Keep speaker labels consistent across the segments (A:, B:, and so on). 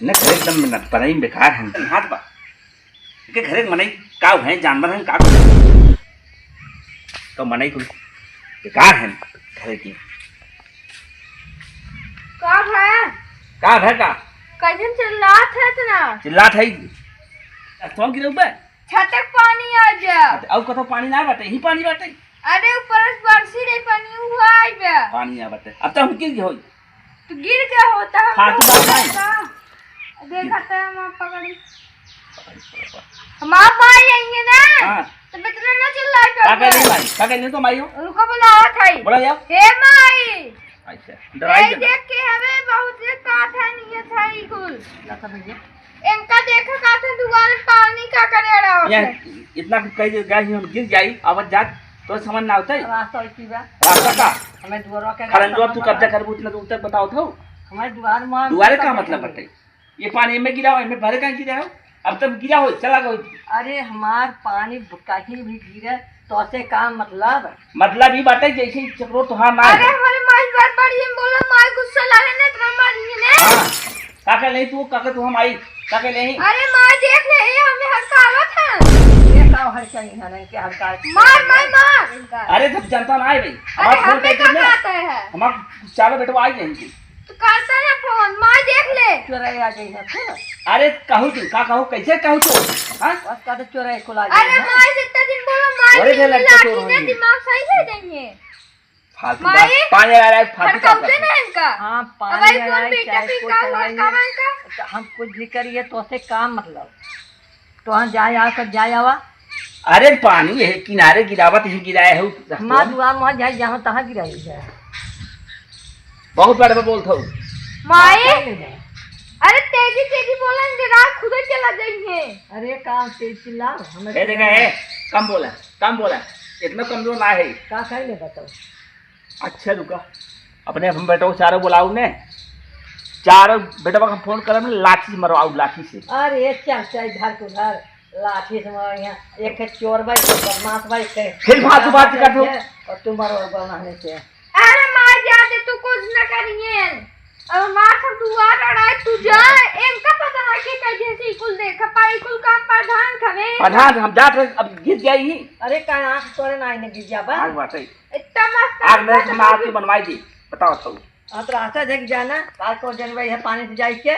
A: न घर एकदम न पराई बेकार है हाथ बा के घरे मनई का है जानवर है का तो मनई कुल बेकार है घरे की का है का
B: कैसे चिल्लात है इतना
A: चिल्लात है तो गिरे ऊपर
B: छत तक पानी आ जा
A: और कतो पानी ना बाटे ही पानी बाटे
B: अरे ऊपर से बरसी रे पानी हुआ है बे
A: पानी आ बाटे अब तो हम गिर गए होई
B: तो गिर क्या होता है
A: हाथ बात
B: देखा था हम पकड़ी हम आप आ जाएंगे ना
A: हां
B: तो इतना ना चिल्ला कर
A: का कहने तो माई हो
B: रुको बुलाओ थाई
A: बोला जाओ
B: हे माई
A: अच्छा डराई
B: देख के हमें बहुत से काठा नहीं है थाई कुल
A: ना था भैया
B: इनका देखा काठा दुकान पानी का करे रहा
A: है इतना कह गाय हम गिर जाई अब जात तो समझ ना होता है
B: रास्ता की बा
A: रास्ता का
B: हमें दुआर का
A: खरंजो तू कब्जा कर उतना तो तक बताओ तो
B: हमारे द्वार में
A: दुआरे का मतलब बटे ये पानी में गिरा है में भरे का गिरा हो अब तब गिरा हो चला गो
B: अरे हमार पानी कहीं भी गिरे तो से काम
A: मतलब ही बात है जैसे चक्रो तो हां ना
B: अरे हमारे माई बात बड़ी हम बोला माई गुस्सा लगे ने तो मारी ने
A: हां काका नहीं तू काका तू हम आई काका नहीं
B: अरे माई देख ले ये हमें हड़कावत है ये का हड़काई है नहीं के हड़काई मार
A: अरे सब जनता ना आए भाई
B: हमारा फोन पे क्या आता है
A: हम चारों बेटवा आई जाएंगे
B: तो करता है फोन माई देख ले चोराई आ गई है
A: अरे कहू तू का कहू कैसे कहू तू हां
B: बस का तो चोराई को ला अरे माई जितना दिन बोलो माई ने दिमाग सही से देंगे
A: फालतू बात पानी आ रहा है फालतू
B: का ना इनका हां पानी आ रहा है बेटा भी का हम कुछ भी करिए तो से काम मतलब तो हम जाए आकर जाए आवा
A: अरे पानी है किनारे गिरावत ही गिराए हो
B: हमार दुआ में जाए जहां तहां गिराई है
A: बहुत बड़े में बोलता हूँ
B: माए अरे तेजी तेजी बोलेंगे रात खुद चला जाएंगे अरे काम तेज चिल्ला हमें
A: देखा है कम बोला इतना कमजोर ना है
B: का खाई ले बताओ
A: अच्छा रुका अपने हम बेटो को चारों बुलाऊ ने चारों बेटवा का फोन कर लाठी से मरवाऊ लाठी से
B: अरे चल चल घर को घर लाठी से मार यहाँ एक चोर भाई बदमाश भाई
A: फिर फालतू बात कर दो
B: और तुम मरो बनाने से अरे मार जाते तू कुछ न करिए अब मार सब दुआर अड़ाए तू जा इनका पता ना के कैसे से कुल देखा पाई कुल काम प्रधान खवे
A: प्रधान हम जात अब गिर जाई ही
B: अरे का आंख तोरे ना ने गिर जाबा
A: आग बात है
B: इतना मस्त
A: आग में हम आपकी बनवाई दी बताओ तो
B: आप रास्ता देख जाना काल को जनवई है पानी से जाई के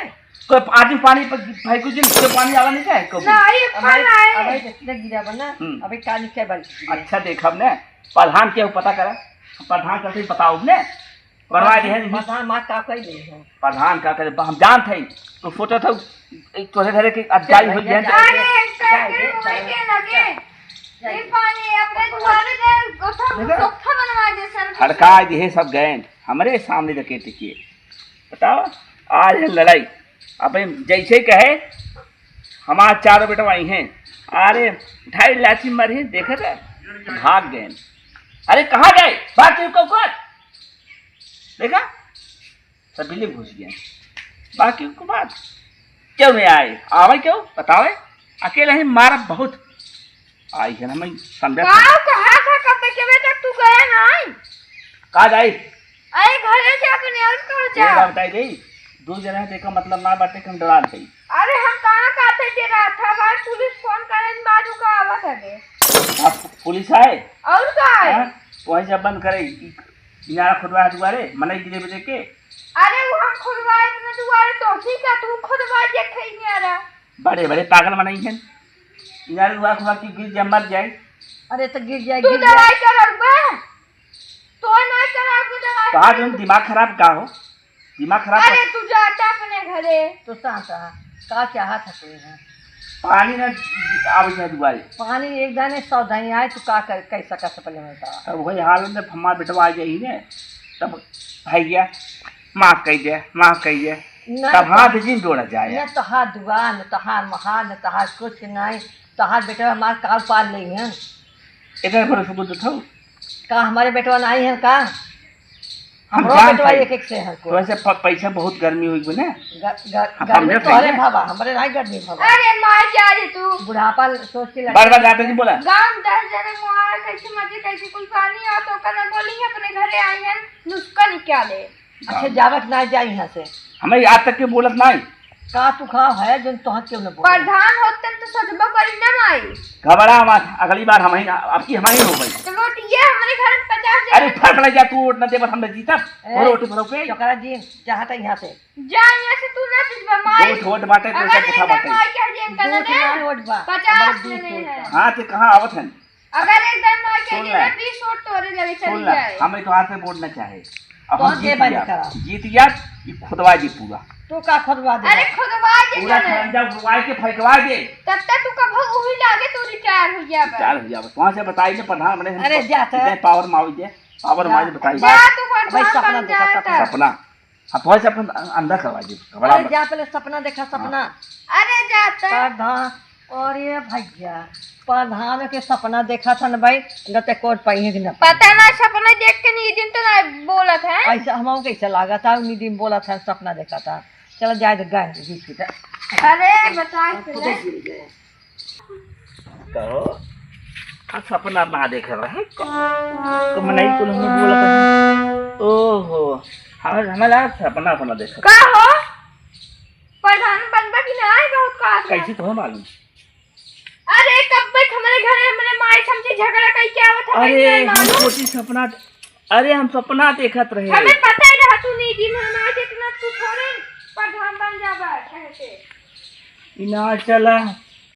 A: कोई आदमी पानी पर भाई कुछ दिन से पानी आवा नहीं है कभी
B: नहीं फल आए अबे कितने गिरा बना अबे का नीचे बल
A: अच्छा देखा हमने प्रधान क्या पता करा प्रधान कैसे बताओ ने बनवा दी है
B: प्रधान मां का कह ले है
A: प्रधान का करे हम जानत है तो सोचा था तोरे घरे के अध्याय हो जाए
B: अरे लगे ये पानी अपने द्वारे दे सोखा बनवा दे सर
A: हड़का दिए सब गए हमारे सामने रखे टिकिए बताओ आज है लड़ाई अब जैसे कहे हमारे चारों बेटा आई हैं अरे ढाई लाठी मरी देखे थे भाग गए अरे कहाँ गए बाकी को देखा सब बिल्ली घुस गए बाकी को बात क्यों नहीं आए आवे क्यों बताओ अकेले ही मारा बहुत आई है ना मैं समझा
B: कहा था कब के बेटा तू गया नहीं
A: कहा जाए
B: अरे घरे जाके नहीं और कहां जा
A: बताई गई दो जने देखा मतलब ना बाटे हम डरा गई अरे
B: हम कहां काते दे रहा था बाहर पुलिस फोन करे बाजू का आवा करे
A: अब पुलिस आए
B: और का है
A: वही जब बंद करे किनारा खुदवा दुआरे मनाई गिरे बजे के
B: अरे वो हम खुदवाए तो दुआरे तो ठीक है तू खुदवा देखे नहीं आ रहा
A: बड़े बड़े पागल बनाई हैं किनारे दुआ खुदा की गिर जा मर जाए
B: अरे तो गिर जाए तू दवाई कर बे तो ना करा के दवाई
A: कहा तुम दिमाग खराब का हो दिमाग खराब
B: अरे तू जाता अपने घरे तो सासा का चाहत है तू
A: पानी ना आवे जाए दुआरे
B: पानी एक दाने 100 दाई आए तो का कर कैसा कर पहले में था
A: तब वही हाल में हमार बेटवा आ जाई ने तब भाई गया माफ कह दे तब हाथ जी जोड़ा जाए
B: न तो हाथ दुआ न तो हाथ महान न तो हाथ कुछ नहीं तो हाथ बेटा हमार काल पाल ले हैं
A: इधर पर सबूत उठाओ
B: का हमारे बेटवा नहीं है का
A: हम बेटवा
B: एक से है
A: तो वैसे पैसा बहुत गर्मी हुई बने
B: गर्मी तोरे भावा हमारे नहीं गर्मी भावा अरे मार जा रे तू बुढ़ापा सोच के
A: बार बार आते नहीं बोला
B: गांव 10 जने मुआर कैसे मजे कैसे कुल पानी आ तो कना बोली है अपने घरे आई हैं नुस्खा निकाले अच्छा जावत ना जाई यहां से
A: हमें आज तक के बोलत नहीं
C: का तू खा है जो तो क्यों न बोल
B: प्रधान होते तो सजबो करी ना माई।
A: घबरा मत, अगली बार हम ही आपकी हमारी हो गई।
B: तो रोटी ये हमारे घर में 50
A: अरे फर्क लग जा, तू न दे, बस हम जीता और रोटी भरो पे
C: चकरा जी चाहता यहाँ से
B: जा यहाँ से तू ना तुझ माई
A: दो छोट बाटे तो
B: अगर
A: सब उठा
B: एक
A: बाटे।
B: माई क्या जेम कर
C: दूध
B: दे
C: ना ओटबा
B: 50 लेने हैं।
A: हां ते कहां आवत है?
B: अगर एक दिन माई क्या
A: सुन
B: जेम
A: ले।
B: 20 वोट तोरे लगे
A: सुन
B: चली
A: ले,
B: जाए।
A: हमें तो हाथ से बोलना चाहे। अब
C: कौन
A: हम
C: दे बनी करा?
A: जीत गया, ये खुदवा जी पूरा
C: तू का खोदवा दे
B: अरे खुदवा जे
A: पूरा
B: जाने
A: खरंजा खुदवा के फटवा दे।
B: तब तक तू कब वही लागे तू रिटायर हो जा बा।
A: चार हो जावे वहां से बताई ने प्रधान बने।
C: अरे जाता है।
A: पावर मावी दे, पावर मावी बताई
B: जा तू
C: भाई
B: प्रधान
C: सपना
B: बन
C: देखा,
B: जाता।
A: सपना अब थोड़ा सा अपन अंदर करवा दे। घबरा
C: अरे
A: मत।
C: जा पहले सपना देखा सपना
B: अरे जाता
C: प्रधान। और ये भैया प्रधान के सपना देखा था न भाई गते कोट पाई है कि न
B: पता ना सपना देख के नहीं दिन तो ना बोलत है।
C: ऐसा हम कैसे लगा था निधि में बोला था सपना देखा था। चलो जाए तो गाय बीच की
B: अरे बता के
A: कहो आ सपना ना देख रहे तो मनाई को हमने बोला था। ओहो हमारा सपना अपना देखा
B: का हो प्रधान बनबा कि ना आई बहुत का
A: कैसे तो मालूम।
B: अरे कब तक हमारे घर में हमारे माई समझे झगड़ा कई क्या हुआ था
A: अरे
B: हमें
A: हम
B: मालूम।
A: छोटी सपना, अरे हम सपना देखत रहे।
B: हमें पता ही रहा तू नहीं दिन हमारे जितना तू थोड़े प्रधान बन जाबा कहते।
A: इना चला